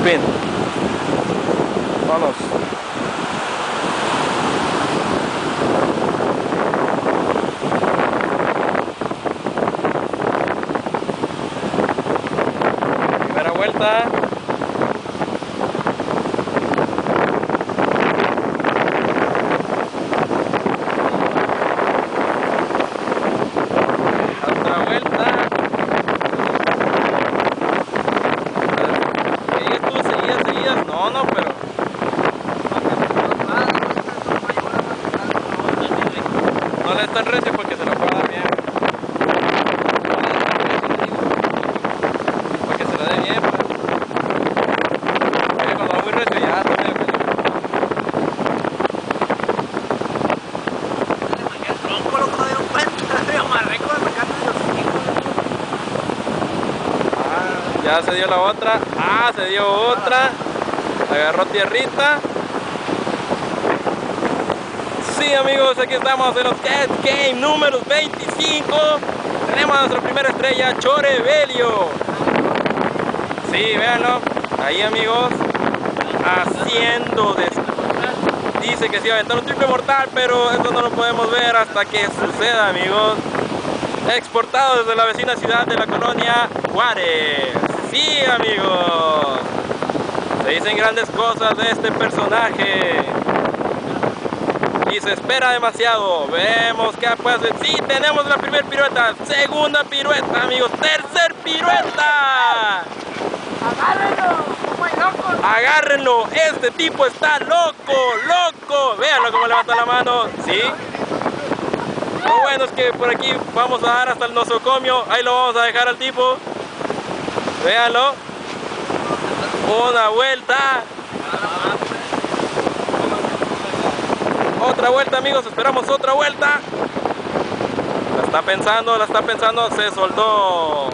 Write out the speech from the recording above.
fin. Vamos. Primera vuelta. Otra vuelta. ¿Seguías tú? ¿Seguías? No, pero... No le es tan recio porque se lo puede dar bien. Porque se lo dé bien. Oye, cuando va muy recio ya no me... Ya se dio la otra. Se dio otra. Agarró tierrita. Sí, amigos, aquí estamos en los Cat Game números 25. Tenemos a nuestra primera estrella, Chorebelio. Sí, véanlo. Ahí, amigos. Haciendo dice que se iba a aventar un triple mortal, pero eso no lo podemos ver hasta que suceda, amigos. Exportado desde la vecina ciudad de la colonia Juárez. Sí, amigos. Se dicen grandes cosas de este personaje. Y se espera demasiado. Vemos qué puede hacer. Sí, tenemos la primera pirueta. Segunda pirueta, amigos. Tercer pirueta. ¡Agárrenlo! ¡Como hay locos! Agárrenlo. Este tipo está loco. Véanlo cómo levanta la mano. Sí. Lo bueno es que por aquí vamos a dar hasta el nosocomio. Ahí lo vamos a dejar al tipo. Véanlo. Una vuelta. Otra vuelta, amigos. Esperamos otra vuelta. La está pensando. Se soltó.